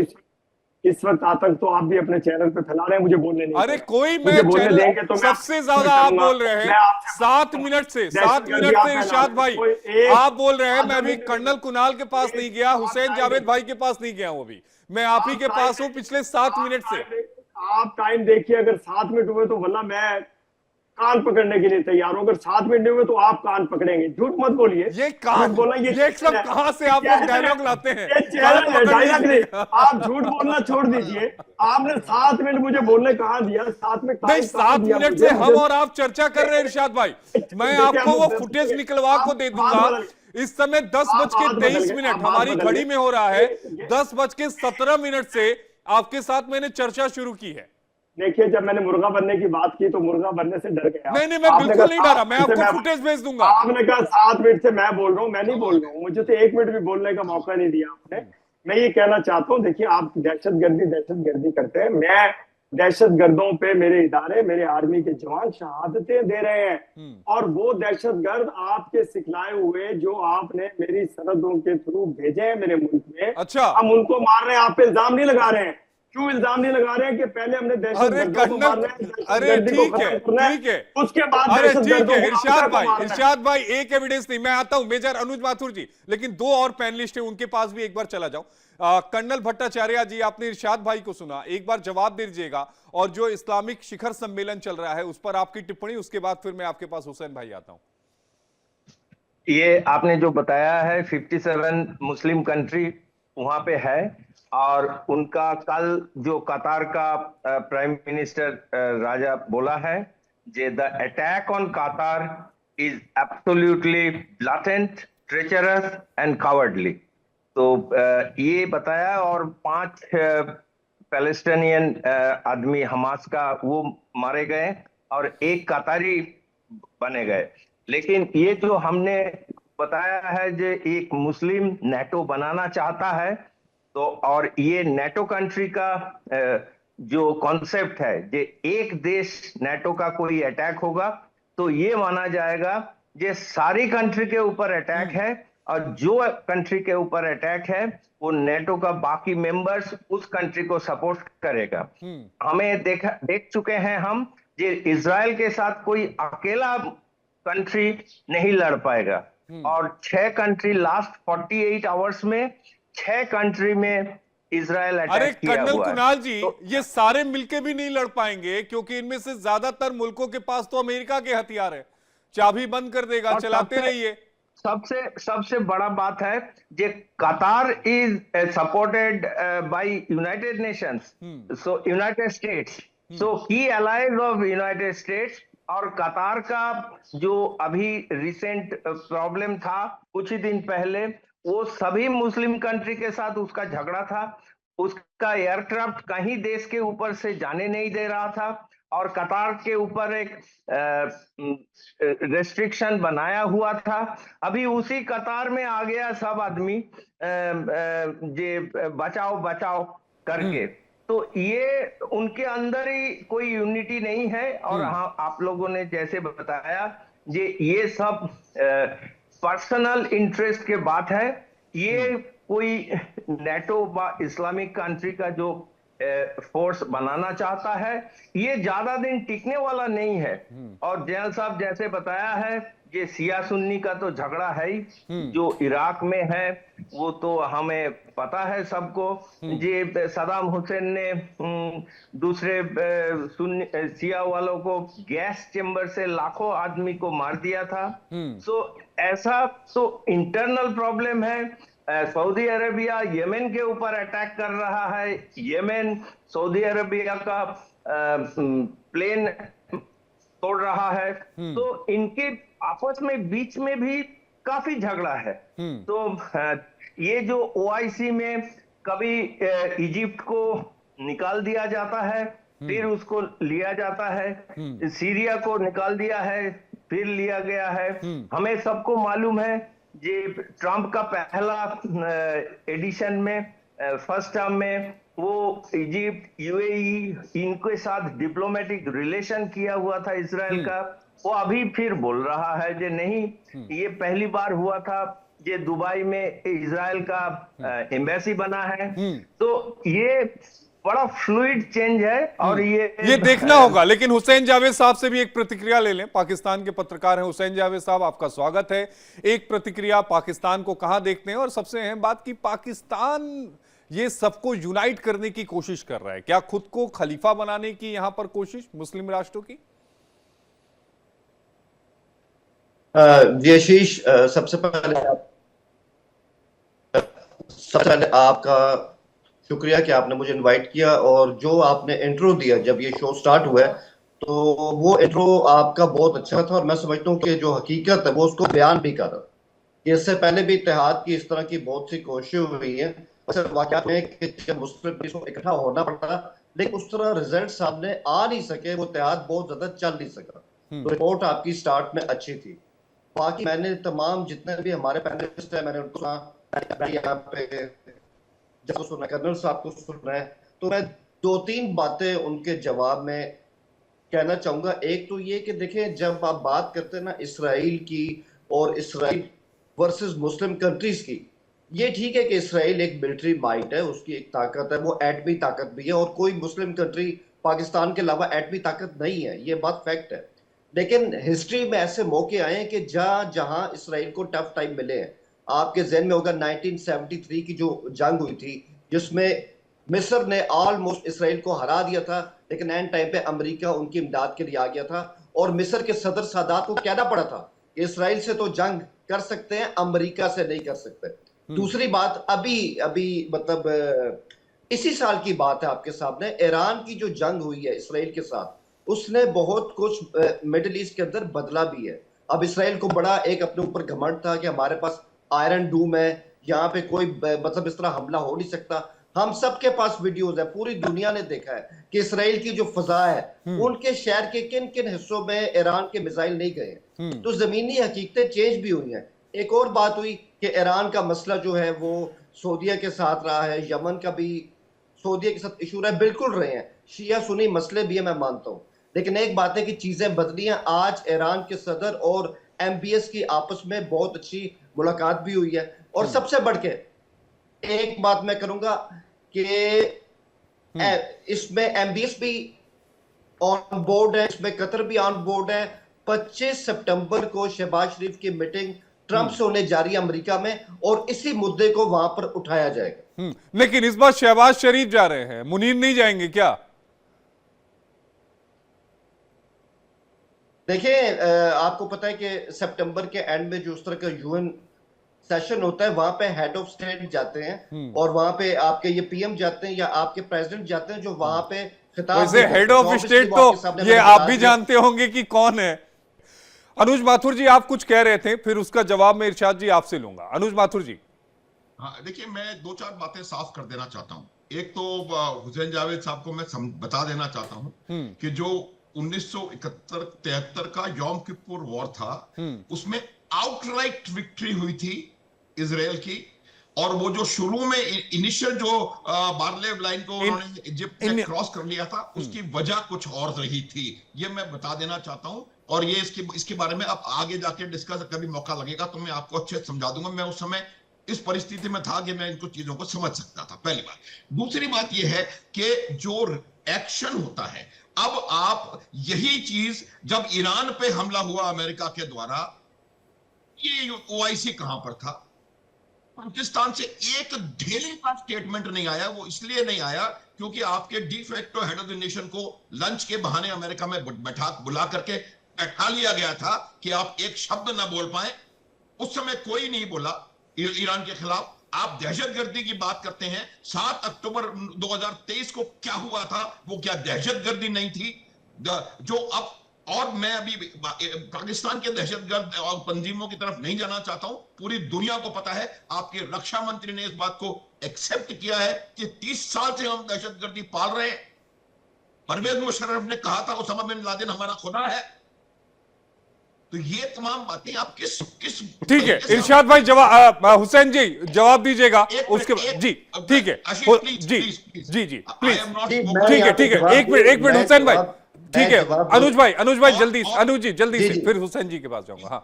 इस वक्त आतंक तो आप भी अपने चैनल पे फैला रहे हैं, मुझे बोलने नहीं अरे दे रहे। कोई, मैं मुझे बोलने चैनल देंगे तो मैं सबसे आपसे ज्यादा आप करूंगा। बोल रहे हैं मैं आपसे 7 मिनट से, 7 दहशतगर्दी मिनट आप से फैला इरशाद रहे भाई हैं। कोई एक आप बोल रहे हैं। मैं आधा भी मिनट कर्नल कुणाल के पास नहीं गया, आप हुसैन टाइम जावेद देखिए। भाई के पास नहीं गया हूं, अभी मैं आप ही के पास हूं पिछले 7 मिनट से। आप टाइम देखिए, अगर 7 मिनट हुए तो वरना मैं कान पकड़ने के लिए तैयार हूं। अगर 7 मिनट नहीं हुए तो आप कान पकड़ेंगे। झूठ मत बोलिए। ये झूठ बोलना ये चैनल सब है। कहां से ये आप लोग चैनल है। डायलॉग लाते हैं? ये कान चैनल है, पकड़ डायलॉग नहीं। लीजिएगा। आप झूठ बोलना छोड़ दीजिए। आपने 7 मिनट मुझे बोलने कहा दिया, 7 मिनट नहीं, टाइम कहां 7 दिया मिनट मुझे? से हम और आप चर्चा कर रहे हैं इरशाद भाई। मैं देखिए, आपको वो हम- फुटेज निकलवा को आप दे बात दूंगा। बदल- इस समय 10 आप बज के बात बदल 23 गए, मिनट आप बात हमारी बदल घड़ी गए। में हो रहा है। ये- 10 बज के 17 मिनट से आपके साथ मैंने चर्चा शुरू की है। देखिए, जब मैंने मुर्गा बनने की बात की तो मुर्गा बनने से डर गया। नहीं, मैं आपने बिल्कुल कहा नहीं डरा, 7 मैं मिनट से आपको फुटेज भेज दूंगा। आपने कहा 7 मिनट से मैं बोल रहा हूं, मैं नहीं बोल रहा हूं। मुझे तो 1 मिनट भी बोलने का मौका नहीं दिया आपने। मैं ये कहना चाहता हूं, देखिए, आप दहशतगर्दी करते हैं। मैं दहशतगर्दों पे मेरे इदारे, मेरे आर्मी के जवान शहादतें दे रहे हैं, और वो दहशतगर्द आपके सिखलाए हुए जो आपने मेरी सरहदों के थ्रू भेजे हैं मेरे मुल्क में, अच्छा। हम उनको मार रहे हैं। आप पे इल्जाम नहीं लगा रहे हैं। क्यों इल्जाम नहीं लगा रहे हैं कि पहले हमने अरे दहशतगर्दों को कर्नल, मारना है, अरे दहशतगर्दी को ठीक है, खत्म करना ठीक है, उसके बाद अरे ठीक दहशतगर्दों है को इरशाद भाई, मारना है। इरशाद भाई एक एविडेंस नहीं, मैं आता हूं मेजर अनुज माथुर जी, लेकिन 2 और पैनलिस्ट हैं उनके पास भी एक बार चला जाऊं। कर्नल भट्टाचार्य जी, आपने इरशाद भाई को सुना, एक बार जवाब दे दीजिएगा, और जो इस्लामिक शिखर सम्मेलन चल रहा है उस पर आपकी टिप्पणी, उसके बाद फिर मैं आपके पास हुसैन भाई आता हूं। ये आपने जो बताया है 57 मुस्लिम कंट्री वहां पे है, और उनका कल जो कतार का प्राइम मिनिस्टर राजा बोला है जे द अटैक ऑन कतार is absolutely blatant, treacherous and cowardly. तो ये बताया, और 5 पैलेस्टाइनियन आदमी हमास का वो मारे गए और 1 कतारी बने गए। लेकिन ये जो हमने बताया है जो एक मुस्लिम नेटो बनाना चाहता है, तो और ये नेटो कंट्री का जो कॉन्सेप्ट है, जे एक देश नेटो का कोई अटैक होगा तो ये माना जाएगा ये सारी कंट्री के ऊपर अटैक है, और जो कंट्री के ऊपर अटैक है वो नेटो का बाकी मेंबर्स उस कंट्री को सपोर्ट करेगा। हमें देख चुके हैं हम, ये इजराइल के साथ कोई अकेला कंट्री नहीं लड़ पाएगा, और 6 कंट्री लास्ट 48 आवर्स में 6 कंट्री में इजराइल अरे अटैक किया कर्नल हुआ है। कुणाल जी, तो ये सारे मिलके भी नहीं लड़ पाएंगे, क्योंकि इनमें से ज्यादातर मुल्कों के पास तो अमेरिका के हथियार है। चाबी बंद कर देगा, और चलाते रहिए। सबसे बड़ा बात है जे Qatar is supported by United Nations, so United States, so की एलाइज ऑफ यूनाइटेड स्टेट्स। और कतार का जो अभी रिसेंट प्रॉब्लम था कुछ ही दिन पहले, वो सभी मुस्लिम कंट्री के साथ उसका झगड़ा था। उसका एयरक्राफ्ट कहीं देश के ऊपर से जाने नहीं दे रहा था, और कतार के ऊपर एक रेस्ट्रिक्शन बनाया हुआ था। अभी उसी कतार में आ गया सब आदमी जे बचाओ बचाओ करके। तो ये उनके अंदर ही कोई यूनिटी नहीं है। और हाँ, आप लोगों ने जैसे बताया ये सब पर्सनल इंटरेस्ट के बात है। ये कोई नेटो व इस्लामिक कंट्री का जो फोर्स बनाना चाहता है, ये ज्यादा दिन टिकने वाला नहीं है। और जैन साहब जैसे बताया है ये सिया सुन्नी का तो झगड़ा है ही, जो इराक में है वो तो हमें पता है सबको। ये सदाम हुसैन ने दूसरे सुन्नी सिया वालों को गैस चेंबर से लाखों आदमी को मार दिया था। सो ऐसा तो इंटरनल प्रॉब्लम है। सऊदी अरेबिया यमन के ऊपर अटैक कर रहा है, यमन सऊदी अरेबिया का प्लेन तोड़ रहा है, तो इनके आपस में बीच में भी काफी झगड़ा है। तो ये जो ओआईसी में कभी इजिप्ट को निकाल दिया जाता है, फिर उसको लिया जाता है, सीरिया को निकाल दिया है, फिर लिया गया है। हमें सबको मालूम है ये ट्रंप का पहला एडिशन में फर्स्ट टर्म में वो इजिप्ट यूएई इनके साथ डिप्लोमेटिक रिलेशन किया हुआ था इजराइल का। वो अभी फिर बोल रहा है कि नहीं, ये पहली बार हुआ था, ये दुबई में इजराइल का एम्बेसी बना है। तो ये बड़ा फ्लूइड चेंज है और ये देखना होगा। लेकिन हुसैन जावेद साहब से भी एक प्रतिक्रिया ले लें। पाकिस्तान के पत्रकार हैं हुसैन जावेद साहब, आपका स्वागत है। एक प्रतिक्रिया, पाकिस्तान को कहां देखते हैं, और सबसे अहम बात कि पाकिस्तान ये सबको यूनाइट करने की कोशिश कर रहा है, क्या खुद को खलीफा बनाने की यहां पर कोशिश मुस्लिम राष्ट्रों की? जी आशीष, सबसे पहले आपका शुक्रिया कि आपने मुझे इनवाइट किया, और जो आपने इंट्रो दिया जब ये शो स्टार्ट हुआ है, तो वो इंट्रो आपका बहुत अच्छा था। और मैं समझता हूँ कि जो हकीकत है वो उसको बयान भी कर रहा है। इससे पहले भी इत्तेहाद की इस तरह की बहुत सी कोशिशें हुई हैं, वाकयात में कि जब मुस्लिम को इकट्ठा होना पड़ा, लेकिन उस तरह रिजल्ट सामने आ नहीं सके, वो इत्तेहाद बहुत ज्यादा चल नहीं सका। तो रिपोर्ट आपकी स्टार्ट में अच्छी थी। बाकी मैंने तमाम जितने भी हमारे पैनलिस्ट हैं, मैंने उनको यहाँ पे जब सुना, कर्नल साहब को सुना है, तो मैं दो तीन बातें उनके जवाब में कहना चाहूंगा। एक तो ये कि देखें, जब आप बात करते हैं ना इसराइल की और इसराइल वर्सेस मुस्लिम कंट्रीज की, ये ठीक है कि इसराइल एक मिलिट्री माइट है, उसकी एक ताकत है, वो एटमी ताकत भी है, और कोई मुस्लिम कंट्री पाकिस्तान के अलावा एटमी ताकत नहीं है, ये बात फैक्ट है। लेकिन हिस्ट्री में ऐसे मौके आए हैं कि जहां इसराइल को टफ टाइम मिले हैं। आपके जहन में होगा 1973 की जो जंग हुई थी, जिसमें मिस्र ने ऑलमोस्ट इसराइल को हरा दिया था, लेकिन एंड टाइम पे अमेरिका उनकी इमदाद के लिए आ गया था, और मिस्र के सदर सादात को कहना पड़ा था कि इसराइल से तो जंग कर सकते हैं, अमेरिका से नहीं कर सकते। दूसरी बात, अभी मतलब इसी साल की बात है आपके सामने, ईरान की जो जंग हुई है इसराइल के साथ, उसने बहुत कुछ मिडिल ईस्ट के अंदर बदला भी है। अब इसराइल को बड़ा एक अपने ऊपर घमंड था कि हमारे पास आयरन डूम है, यहाँ पे कोई मतलब इस तरह हमला हो नहीं सकता। हम सबके पास वीडियोस है, पूरी दुनिया ने देखा है कि इसराइल की जो फजा है, उनके शहर के किन किन हिस्सों में ईरान के मिसाइल नहीं गए। तो जमीनी हकीकतें चेंज भी हुई हैं। एक और बात हुई कि ईरान का मसला जो है वो सऊदीया के साथ रहा है, यमन का भी सऊदीया के साथ इशू रहा है, बिल्कुल रहे हैं, शिया सुन्नी मसले भी है, मैं मानता हूँ। लेकिन एक बात है कि चीजें बदली हैं। आज ईरान के सदर और एमबीएस की आपस में बहुत अच्छी मुलाकात भी हुई है। और सबसे बढ़ के एक बात मैं करूंगा कि इसमें एमबीएस भी ऑन बोर्ड है, इसमें कतर भी ऑन बोर्ड है। 25 सितंबर को शहबाज शरीफ की मीटिंग ट्रंप से होने जा रही है अमेरिका में, और इसी मुद्दे को वहां पर उठाया जाएगा। लेकिन इस बार शहबाज शरीफ जा रहे हैं, मुनीर नहीं जाएंगे क्या? देखिए, आपको पता है कि सितंबर के एंड में जो उस तरह का यूएन सेशन होता है, वहां पे हेड ऑफ स्टेट जाते हैं, और वहां पे आपके ये पीएम जाते हैं या आपके प्रेसिडेंट जाते हैं, जो वहां पे खिताब। वैसे हेड ऑफ स्टेट तो ये आप भी जानते होंगे कि कौन है। अनुज माथुर जी, आप कुछ कह रहे थे, फिर उसका जवाब मैं इरशाद जी आपसे लूंगा। अनुज माथुर जी। हाँ, देखिए, मैं दो चार बातें साफ कर देना चाहता हूँ। एक तो हुसैन जावेद साहब को मैं बता देना चाहता हूँ कि जो 1971-73 का यौम किपुर वॉर था, उसमें आउटराइट विक्ट्री हुई थी इजराइल की। और वो जो शुरू में इनिशियल जो बारलेव लाइन को उन्होंने इजिप्ट में क्रॉस कर लिया था, उसकी वजह कुछ और रही थी, ये मैं बता देना चाहता हूं। और ये इसके बारे में अब आगे जाके डिस्कस, कभी मौका लगेगा तो मैं आपको अच्छे से समझा दूंगा। मैं उस समय इस परिस्थिति में था कि मैं इनको चीजों को समझ सकता था, पहली बात। दूसरी बात यह है कि जो एक्शन होता है, अब आप यही चीज जब ईरान पे हमला हुआ अमेरिका के द्वारा, ये ओआईसी कहां पर था? पाकिस्तान से एक ढेले का स्टेटमेंट नहीं आया। वो इसलिए नहीं आया क्योंकि आपके de facto head of the nation को लंच के बहाने अमेरिका में बुला करके बैठा लिया गया था कि आप एक शब्द ना बोल पाए। उस समय कोई नहीं बोला ईरान के खिलाफ। आप दहशतगर्दी की बात करते हैं, 7 अक्टूबर 2023 को क्या हुआ था? वो क्या दहशतगर्दी नहीं थी? जो अब, और मैं अभी पाकिस्तान के दहशतगर्द और तंजीमों की तरफ नहीं जाना चाहता हूं, पूरी दुनिया को पता है। आपके रक्षा मंत्री ने इस बात को एक्सेप्ट किया है कि 30 साल से हम दहशतगर्दी पाल रहे हैं। परवेज मुशर्रफ ने कहा था उसामा बिन लादेन हमारा खुदा है। तो ये तमाम बातें आप किस ठीक है इरशाद भाई, जवाब हुसैन जी जवाब दीजिएगा उसके बाद। जी ठीक है जी जी जी प्लीज, ठीक है ठीक है, एक मिनट हुसैन भाई, ठीक है अनुज भाई जल्दी, अनुज जी जल्दी से, फिर हुसैन जी के पास जाऊंगा। हाँ,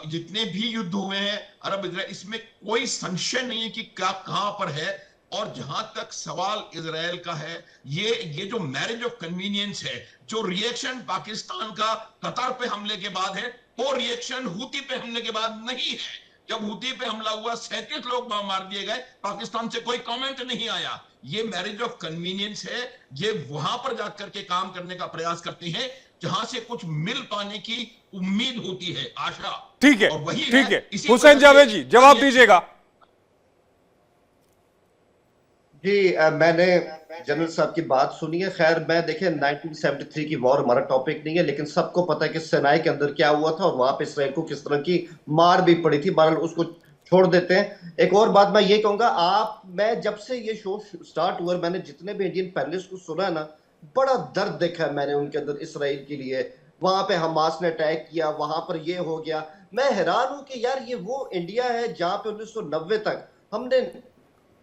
जितने भी युद्ध हुए हैं अरब इजराइल, इसमें कोई संशय नहीं है कि क्या कहां पर है। और जहां तक सवाल इजराइल का है, ये जो मैरिज ऑफ कन्वीनियंस है, जो रिएक्शन पाकिस्तान का कतर पे हमले के बाद है, वो रिएक्शन हूती पे हमले के बाद नहीं है। जब हूती पे हमला हुआ 37 लोग मार दिए गए, पाकिस्तान से कोई कमेंट नहीं आया। ये मैरिज ऑफ कन्वीनियंस है। ये वहां पर जाकर के काम करने का प्रयास करते हैं जहां से कुछ मिल पाने की उम्मीद होती है, आशा। ठीक है और वही ठीक है, हुसैन जावेद जी जवाब दीजिएगा। जी मैंने जनरल साहब की बात सुनी है। खैर मैं देखें 1973 की वॉर हमारा टॉपिक नहीं है, लेकिन सबको पता है कि सिनाई के अंदर क्या हुआ था और वहां पे इसराइल को किस तरह की मार भी पड़ी थी। बहरहाल उसको छोड़ देते हैं। एक और बात मैं ये कहूंगा, मैं जब से ये शो स्टार्ट हुआ, मैंने जितने भी इंडियन पैनलिस्ट को सुना है ना, बड़ा दर्द देखा है मैंने उनके अंदर इसराइल के लिए। वहां पे हमास ने अटैक किया, वहां पर ये हो गया। मैं हैरान हूं कि यार ये वो इंडिया है जहां पे 1990 तक हमने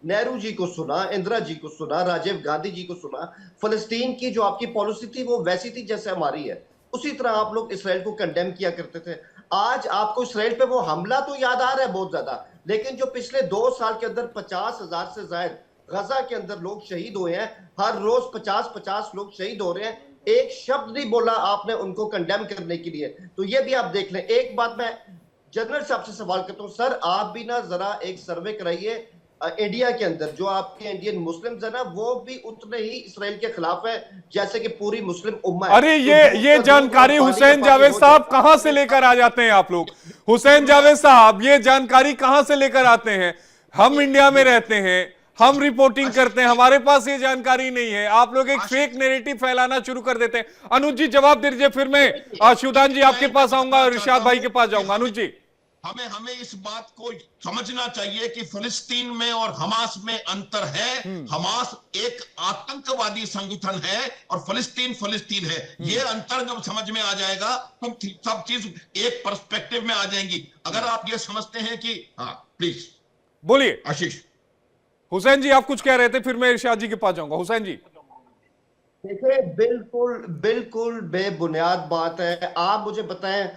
नेहरू जी को सुना, इंदिरा जी को सुना, राजीव गांधी जी को सुना। फलस्तीन की जो आपकी पॉलिसी थी वो वैसी थी जैसे हमारी है, उसी तरह आप लोग इसराइल को कंडेम किया करते थे। आज आपको इसराइल पे वो हमला तो याद आ रहा है बहुत ज्यादा, लेकिन जो पिछले 2 साल के अंदर 50,000 से ज्यादा गजा के अंदर लोग शहीद हुए हैं, हर रोज 50-50 लोग शहीद हो रहे हैं, एक शब्द नहीं बोला आपने उनको कंडेम करने के लिए। तो ये भी आप देख लें। एक बात मैं जनरल साहब से सवाल करता हूं, सर आप भी ना जरा एक सर्वे कराइए इंडिया के अंदर, जो आपके इंडियन मुस्लिम्स है ना, वो भी उतने ही इसराइल के खिलाफ है जैसे कि पूरी मुस्लिम उम्मा है। अरे ये जानकारी हुसैन जावेद साहब कहां से लेकर आ जाते हैं आप लोग? हुसैन जावेद साहब ये जानकारी कहां से लेकर आते हैं? हम इंडिया में रहते हैं, हम रिपोर्टिंग करते हैं, हमारे पास ये जानकारी नहीं है। आप लोग एक फेक नैरेटिव फैलाना शुरू कर देते हैं। अनुज जी जवाब दीजिए, फिर मैं शिवदान जी आपके पास आऊंगा और इरशाद भाई के पास जाऊंगा। अनुज जी, हमें इस बात को समझना चाहिए कि फिलिस्तीन में और हमास में अंतर है। हमास एक आतंकवादी संगठन है और फिलिस्तीन है। ये अंतर जब समझ में आ जाएगा तो सब चीज एक पर्सपेक्टिव में आ जाएंगी। अगर आप ये समझते हैं कि हाँ प्लीज बोलिए आशीष। हुसैन जी आप कुछ कह रहे थे, फिर मैं इरशाद जी के पास जाऊंगा। हुसैन जी देखिए बिल्कुल बेबुनियाद बात है। आप मुझे बताएं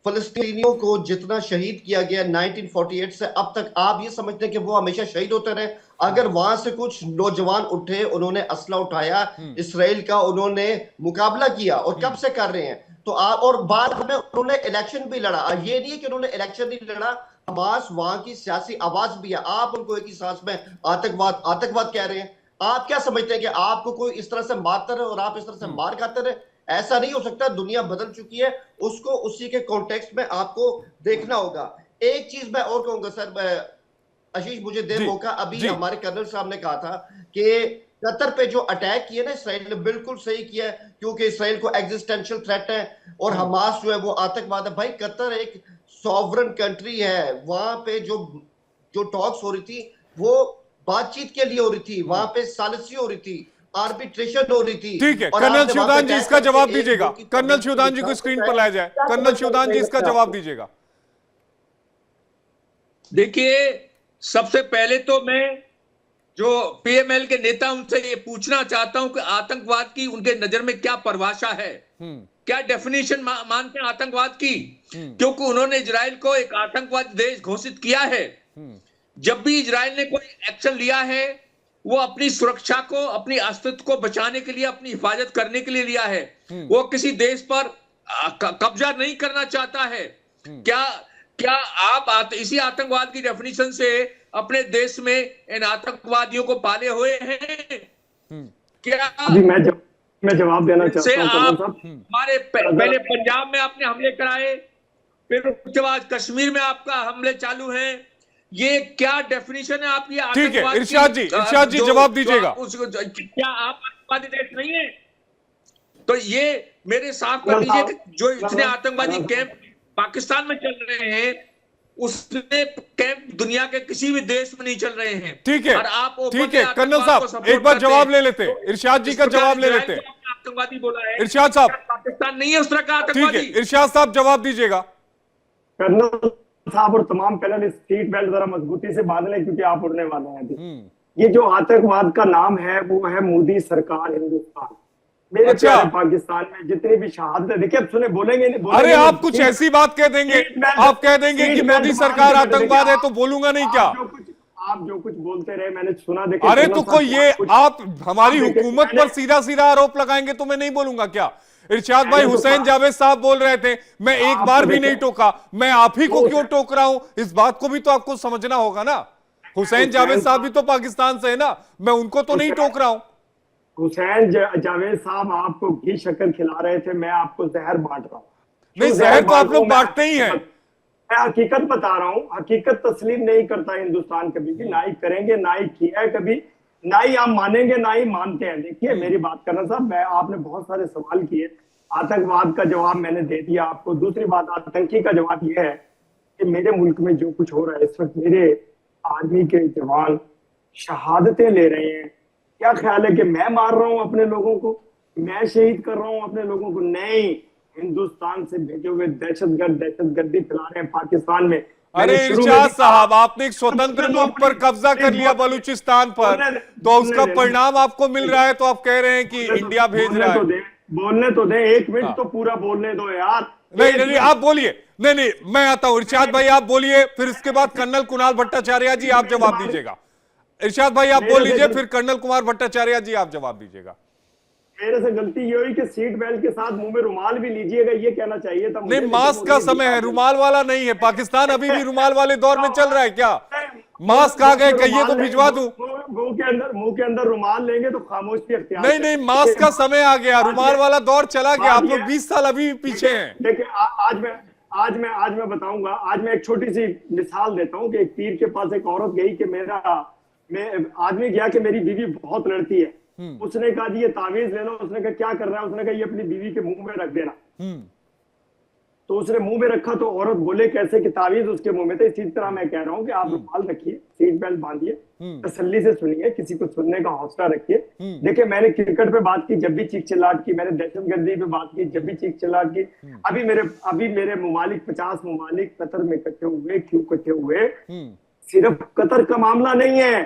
फलस्तीनियों को जितना शहीद किया गया 1948 से अब तक, आप ये समझते हैं कि वो हमेशा शहीद होते रहे? अगर वहां से कुछ नौजवान उठे, उन्होंने असला उठाया, इसराइल का उन्होंने मुकाबला किया, और कब से कर रहे हैं, तो आप, और बाद में उन्होंने इलेक्शन भी लड़ा। ये नहीं कि उन्होंने इलेक्शन नहीं लड़ा, हमास वहां की सियासी आवाज भी है। आप उनको एक ही सांस में आतंकवाद कह रहे हैं। आप क्या समझते हैं कि आपको कोई इस तरह से मारता रहे और आप इस तरह से मार खाते रहे? ऐसा नहीं हो सकता। दुनिया बदल चुकी है, उसको उसी के कॉन्टेक्स्ट में आपको देखना होगा। एक चीज मैं और कहूंगा सर, आशीष मुझे दे मौका। अभी हमारे कर्नल साहब ने कहा था कि कतर पे जो अटैक किया ना इसराइल ने, बिल्कुल सही किया है, क्योंकि इसराइल को एग्जिस्टेंशियल थ्रेट है और हमास जो है वो आतंकवाद है। भाई कतर एक सॉवरन कंट्री है, वहां पे जो टॉक्स हो रही थी वो बातचीत के लिए हो रही थी, वहां पे सालिसी हो रही थी, आर्बिट्रेशन हो रही थी। ठीक है, कर्नल शिवदान जी इसका जवाब दीजिएगा। कर्नल शिवदान जी को स्क्रीन पर लाया जाए। कर्नल शिवदान जी इसका जवाब दीजिएगा। देखिए सबसे पहले तो मैं जो पीएमएल के नेता उनसे ये पूछना चाहता हूं कि आतंकवाद की उनके नजर में क्या परिभाषा है, क्या डेफिनेशन मानते हैं आतंकवाद की? क्योंकि उन्होंने इजराइल को एक आतंकवादी देश घोषित किया है। जब भी इजराइल ने कोई एक्शन लिया है वो अपनी सुरक्षा को, अपनी अस्तित्व को बचाने के लिए, अपनी हिफाजत करने के लिए लिया है। वो किसी देश पर कब्जा नहीं करना चाहता है। क्या आप इसी आतंकवाद की डेफिनेशन से अपने देश में इन आतंकवादियों को पाले हुए हैं? क्या अभी मैं जवाब देना से चाहता हूं आप साहब। हमारे पहले पंजाब में आपने हमले कराए, फिर उसके बाद कश्मीर में आपका हमले चालू हैं। ये क्या डेफिनेशन है आपकी ठीक है आतंकवाद की? इरशाद जी जवाब दीजिएगा। क्या आप आतंकवादी देश नहीं है? तो ये मेरे साफ कर दीजिए कि जो इतने आतंकवादी कैंप पाकिस्तान में चल रहे हैं, उसने कैंप दुनिया के किसी भी देश में नहीं चल रहे हैं। ठीक है, और आप ठीक है कर्नल साहब एक बार जवाब ले लेते, इरशाद जी का जवाब ले लेते। आतंकवादी बोला है इरशाद साहब, पाकिस्तान नहीं है उस तरह का ठीक आतंकवादी। है इरशाद साहब जवाब दीजिएगा। कर्नल साहब और तमाम पैनल सीट बेल्ट जरा मजबूती से बांध लें, क्योंकि आप उड़ने वाले हैं अभी। ये जो आतंकवाद का नाम है वो है मोदी सरकार हिंदुस्तान। मेरे प्यारे पाकिस्तान में जितनी भी शहादत, देखिए अब सुने, बोलेंगे नहीं, अरे आप कुछ ऐसी बात कह देंगे, आप कह देंगे कि मोदी सरकार आतंकवाद है तो बोलूंगा नहीं क्या? आप जो कुछ बोलते रहे मैंने सुना। देखिए अरे तो कोई ये आप हमारी हुकूमत पर सीधा सीधा आरोप लगाएंगे तो मैं नहीं बोलूंगा क्या? इरशाद भाई हुसैन जावेद साहब बोल रहे थे, मैं एक बार भी नहीं टोका, मैं आप ही को क्यों टोक रहा हूं? इस बात को भी तो आपको समझना होगा ना। हुसैन जावेद साहब भी तो पाकिस्तान से है ना, मैं उनको तो नहीं टोक रहा हूं। हुसैन जावेद साहब आपको घी शक्कर खिला रहे थे, मैं आपको जहर बांट रहा हूं। नहीं, जहर तो आप लोग बांटते ही हैं। मैं हकीकत बता रहा हूं, हकीकत तस्लीम नहीं करता हिंदुस्तान कभी भी, ना ही करेंगे, ना ही किया है कभी, ना ही आप मानेंगे, ना ही मानते हैं। देखिए मेरी बात करना साहब, मैं आपने बहुत सारे सवाल किए, आतंकवाद का जवाब मैंने दे दिया आपको। दूसरी बात आतंकी का जवाब यह है कि मेरे मुल्क में जो कुछ हो रहा है इस वक्त, मेरे आर्मी के जवान शहादतें ले रहे हैं। क्या ख्याल है कि मैं मार रहा हूं अपने लोगों को, मैं शहीद कर रहा हूं अपने लोगों को? नहीं, हिंदुस्तान से भेजे हुए दहशतगर्दी फैला रहे हैं पाकिस्तान में। अरे इरशाद साहब, आपने एक स्वतंत्र मुल्क पर कब्जा कर लिया बलूचिस्तान पर, तो उसका परिणाम आपको मिल रहा है, तो आप कह रहे हैं कि इंडिया भेज रहा है। बोलने तो दे, एक मिनट तो पूरा बोलने दो यार। नहीं आप बोलिए। नहीं मैं आता हूं। इरशाद भाई आप बोलिए, फिर इसके बाद कर्नल कुणाल भट्टाचार्य जी आप जवाब दीजिएगा। इरशाद भाई आप बोल लीजिए, फिर कर्नल कुमार भट्टाचार्य जी आप जवाब दीजिएगा। मेरे से गलती ये हुई कि सीट बेल्ट के साथ मुंह में रुमाल भी लीजिएगा, ये कहना चाहिए था। नहीं, मास्क का समय है, रुमाल वाला नहीं है। पाकिस्तान अभी भी रुमाल वाले दौर में चल रहा है क्या? मास्क आ गए, कहिए तो भिजवा दूं। मुंह के अंदर रुमाल लेंगे तो खामोश भी अख्तियार। नहीं मास्क का समय आ गया, रुमाल वाला दौर चला गया। आप लोग 20 साल अभी भी पीछे हैं। देखिए आज मैं बताऊंगा। आज मैं एक छोटी सी मिसाल देता हूँ कि एक पीर के पास एक औरत गई कि आदमी गया कि मेरी बीवी बहुत लड़ती है। उसने कहा जी ये तावीज ले लो। उसने कहा क्या कर रहा है? उसने कहा ये अपनी बीवी के मुंह में रख देना। तो उसने मुंह में रखा तो औरत बोले कैसे कि तावीज उसके मुंह में थे। इसी तरह मैं कह रहा हूँ कि आप रुमाल रखिए, सीट बेल्ट बांधिए, तसल्ली से सुनिए, किसी को सुनने का हौसला रखिए। देखिए मैंने क्रिकेट पे बात की जब भी चीख चिल्लाहट की, मैंने दहशतगर्दी पे बात की जब भी चीख चिल्लाहट की। अभी मेरे मुमालिक 50 मुमालिक कतर में इकट्ठे हुए। क्यों इकट्ठे हुए? सिर्फ कतर का मामला नहीं है,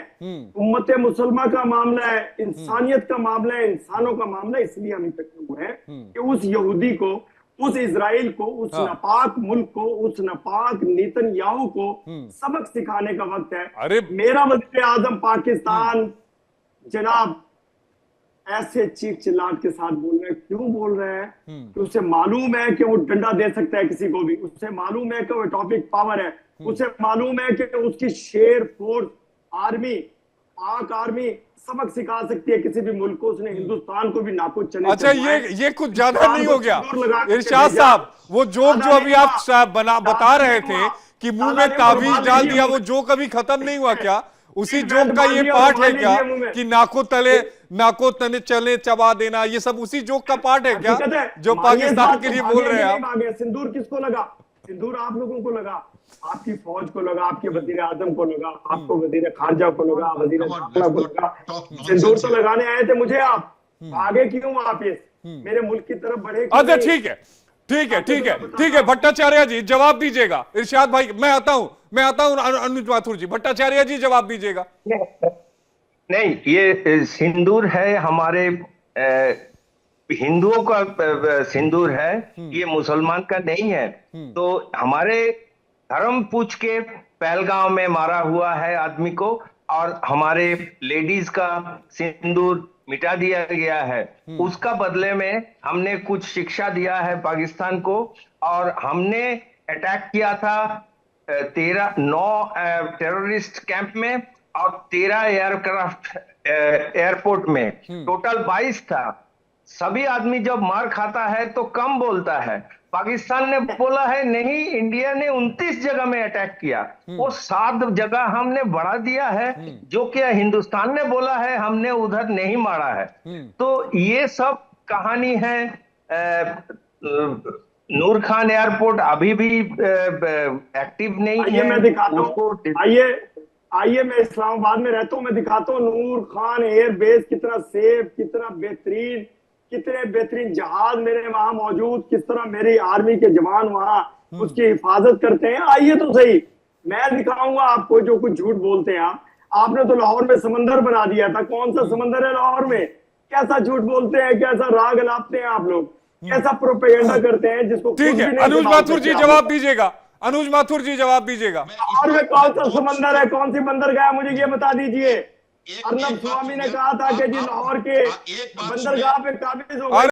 उम्मत मुसलमा का मामला है, इंसानियत का मामला है, इंसानों का मामला है। इसलिए हम इकट्ठे हुए हैं कि उस यहूदी को, उस इजराइल को, उस नापाक मुल्क को, उस नापाक नेतन्याहू को सबक सिखाने का वक्त है। अरे मेरा वज़ीर आज़म पाकिस्तान जनाब ऐसे चीख चिल्लाहट के साथ बोल रहे हैं। क्यों बोल रहे हैं? कि उसे मालूम है कि वो डंडा दे सकता है किसी को भी। उसे मालूम है कि वो एटॉमिक पावर है। उसे मालूम है कि उसकी शेर फोर्स आर्मी, पाक आर्मी सबक सिखा सकती है किसी भी मुल्क को। उसने हिंदुस्तान को भी नाको चने। अच्छा ये कुछ ज्यादा नहीं हो गया इरशाद साहब? वो जोक जो अभी आप बता रहे थे कि मुंह में तावीज डाल दिया, वो जोक अभी खत्म नहीं हुआ क्या? उसी जोक का ये पार्ट है क्या कि नाको तले चले चबा देना? ये सब उसी जोक का पार्ट है क्या जो पाकिस्तान के लिए बोल रहे हैं आप? सिंदूर किसको लगा? सिंदूर आप लोगों को लगा, आपकी फौज को लगा, आपके वजीर आजम को लगा, आपको वजीर खारजा को लगा, वजीर दाखिला को लगा। सिंदूर तो लगाने आए थे मुझे। आप आगे क्यों वापिस मेरे मुल्क की तरफ बढ़े? अच्छा ठीक है भट्टाचार्य जी जवाब दीजिएगा। इरशाद भाई मैं आता हूं अनुज माथुर जी। भट्टाचार्य जी जवाब दीजिएगा। नहीं, ये सिंदूर है हमारे हिंदुओं का सिंदूर है, ये मुसलमान का नहीं है। तो हमारे धर्म पूछ के पहलगांव में मारा हुआ है आदमी को, और हमारे लेडीज का सिंदूर मिटा दिया गया है। उसका बदले में हमने कुछ शिक्षा दिया है पाकिस्तान को, और हमने अटैक किया था 9 टेररिस्ट कैंप में और 13 एयरक्राफ्ट एयरपोर्ट में, टोटल 22 था। सभी आदमी जब मार खाता है तो कम बोलता है। पाकिस्तान ने बोला है नहीं, इंडिया ने 29 जगह में अटैक किया, वो 7 जगह हमने बढ़ा दिया है। जो कि हिंदुस्तान ने बोला है हमने उधर नहीं मारा है। तो ये सब कहानी है। नूर खान एयरपोर्ट अभी भी एक्टिव नहीं है। मैं दिखाता हूँ, आइए मैं इस्लामाबाद में रहता हूँ, मैं दिखाता हूँ नूर खान एयर बेस कितना सेफ, कितना बेहतरीन, कितने बेहतरीन जहाज मेरे वहां मौजूद, किस तरह मेरी आर्मी के जवान वहां उसकी हिफाजत करते हैं। आइए तो सही, मैं दिखाऊंगा आपको जो कुछ झूठ बोलते हैं आप। आपने तो लाहौर में समंदर बना दिया था, कौन सा समंदर है लाहौर में? कैसा झूठ बोलते हैं, कैसा राग लापते हैं आप लोग, कैसा प्रोपेगेंडा करते हैं जिसको ठीक है, अनुज माथुर जी जवाब दीजिएगा। अनुज माथुर जी जवाब दीजिएगा। और में कौन सा समंदर है, कौन सी बंदरगाह है, मुझे ये बता दीजिए। अर्नब स्वामी ने कहा था कि जी लाहौर के बंदरगाह पे काबिज हो गए।